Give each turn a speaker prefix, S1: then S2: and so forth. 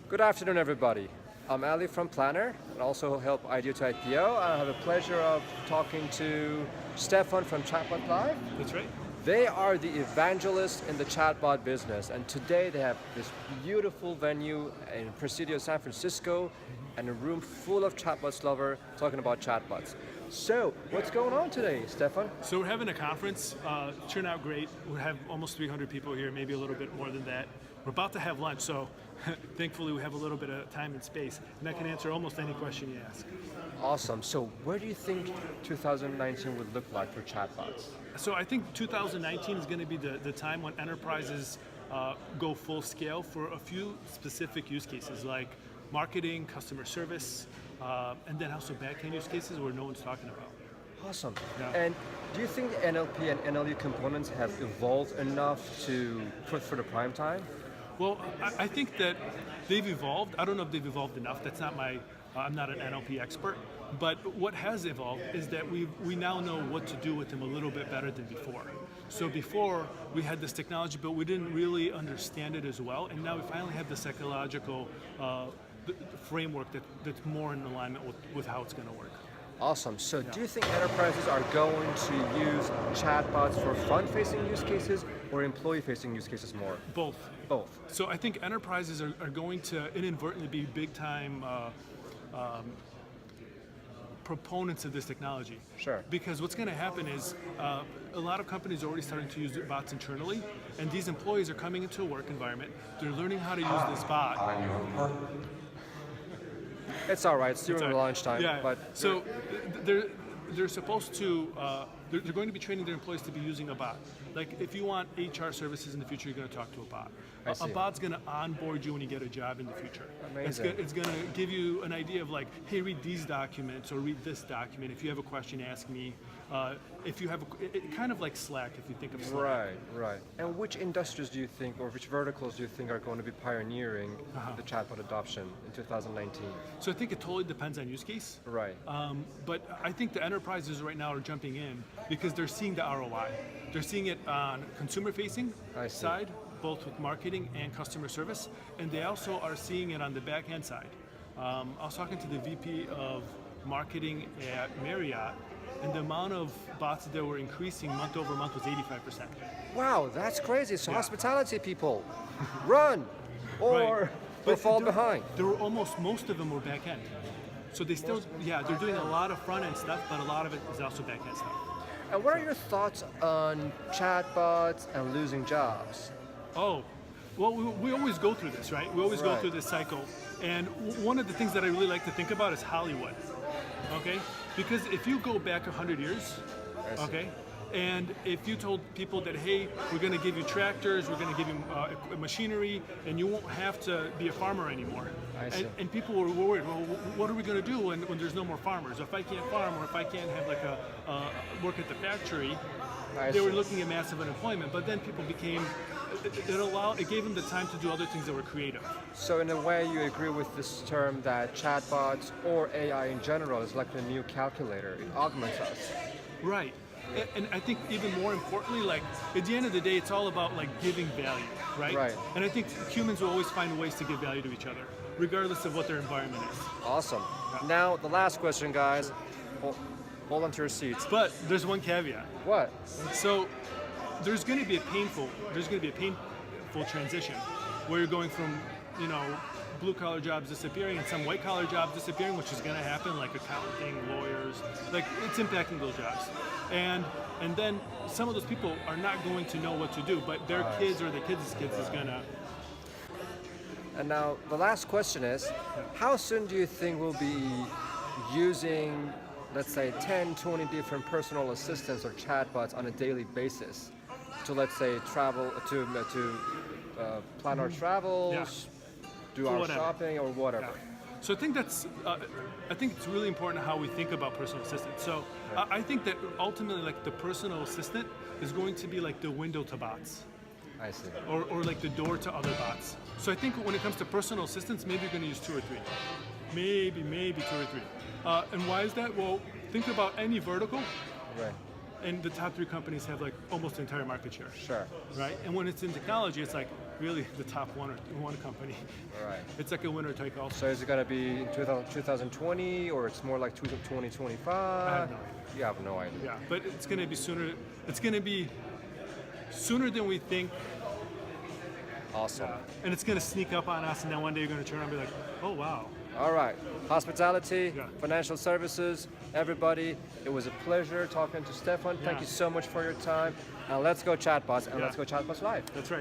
S1: Good afternoon, everybody. I'm Ali from Planner and also help Idea to IPO. I have the pleasure of talking to Stefan from Chatbots Life.
S2: That's right.
S1: They are the evangelists in the chatbot business, and today they have this beautiful venue in Presidio, San Francisco, and a room full of chatbots lovers talking about chatbots. So, what's going on today, Stefan?
S2: So we're having a conference, turned out great. We have almost 300 people here, maybe a little bit more than that. We're about to have lunch, so thankfully we have a little bit of time and space, and I can answer almost any question you ask.
S1: Awesome. So, where do you think 2019 would look like for chatbots?
S2: So I think 2019 is going to be the time when enterprises go full scale for a few specific use cases like marketing, customer service, and then also back-end use cases where no one's talking about.
S1: Awesome.
S2: Yeah.
S1: And do you think NLP and NLU components have evolved enough for the prime time?
S2: Well, I think that they've evolved. I don't know if they've evolved enough. That's not I'm not an NLP expert. But what has evolved is that we now know what to do with them a little bit better than before. So before, we had this technology, but we didn't really understand it as well. And now we finally have the psychological framework that's more in alignment with how it's going to work.
S1: Awesome. So do you think enterprises are going to use chatbots for front-facing use cases or employee-facing use cases more?
S2: Both.
S1: Both.
S2: So I think enterprises are going to inadvertently be big-time proponents of this technology.
S1: Sure.
S2: Because what's going to happen is a lot of companies are already starting to use bots internally, and these employees are coming into a work environment. They're learning how to use this bot.
S1: It's all right. It's during lunchtime.
S2: Yeah.
S1: But
S2: so they're supposed to. They're going to be training their employees to be using a bot. Like if you want HR services in the future, you're going to talk to a bot. A bot's going to onboard you when you get a job in the future.
S1: Amazing.
S2: It's going to give you an idea of like, hey, read these documents or read this document. If you have a question, ask me. If you have kind of like Slack, if you think of Slack.
S1: Right. And which industries do you think, or which verticals do you think are going to be pioneering the chatbot adoption in 2019?
S2: So I think it totally depends on use case.
S1: Right.
S2: But I think the enterprises right now are jumping in because they're seeing the ROI. They're seeing it on consumer-facing side, both with marketing and customer service, and they also are seeing it on the back-end side. I was talking to the VP of marketing at Marriott, and the amount of bots that were increasing month over month was 85%.
S1: Wow, that's crazy. So hospitality people, run or fall behind.
S2: There were most of them were back-end. So they still, they're doing a lot of front-end stuff, but a lot of it is also back-end stuff.
S1: And what are your thoughts on chatbots and losing jobs?
S2: Oh, well, we always go through this, right? We always go through this cycle. And one of the things that I really like to think about is Hollywood, okay? Because if you go back 100 years, okay, and if you told people that, hey, we're going to give you tractors, we're going to give you machinery, and you won't have to be a farmer anymore. And people were worried, well, what are we going to do when there's no more farmers? If I can't farm or if I can't have like work at the factory, they were looking at massive unemployment. But then people became, it gave them the time to do other things that were creative.
S1: So in a way you agree with this term that chatbots or AI in general is like the new calculator, it augments us.
S2: Right. And I think even more importantly, like at the end of the day, it's all about like giving value, right? And I think humans will always find ways to give value to each other, regardless of what their environment is.
S1: Awesome. Now the last question, guys. Hold on to your seats.
S2: But there's one caveat.
S1: What?
S2: So there's going to be a painful transition where you're going from, blue collar jobs disappearing and some white collar jobs disappearing, which is going to happen, like accounting, lawyers, like it's impacting those jobs. And then some of those people are not going to know what to do, but their kids or their kids' kids is going to.
S1: And now the last question is, how soon do you think we'll be using, let's say, 10, 20 different personal assistants or chatbots on a daily basis to, let's say, travel, to plan our travels, do our shopping or whatever?
S2: So I think I think it's really important how we think about personal assistants. So I think that ultimately, like the personal assistant is going to be like the window to bots.
S1: I see.
S2: Or like the door to other bots. So I think when it comes to personal assistants, maybe you're going to use 2 or 3. Maybe 2 or 3. And why is that? Well, think about any vertical.
S1: Right.
S2: And the top 3 companies have like almost the entire market share.
S1: Sure.
S2: Right? And when it's in technology, it's like really the top one company.
S1: All right.
S2: It's like a winner take all.
S1: So is it going to be in 2020 or it's more like 2025?
S2: I have no idea.
S1: You have no idea.
S2: Yeah, but it's going to be sooner. It's going to be sooner than we think.
S1: Awesome.
S2: And it's going to sneak up on us, and then one day you're going to turn around and be like, oh, wow.
S1: All right. Hospitality,
S2: Yeah.
S1: financial services, everybody. It was a pleasure talking to Stefan. Thank
S2: Yeah.
S1: you so much for your time. And let's go Chatbots and
S2: Yeah.
S1: let's go Chatbots Live.
S2: That's right.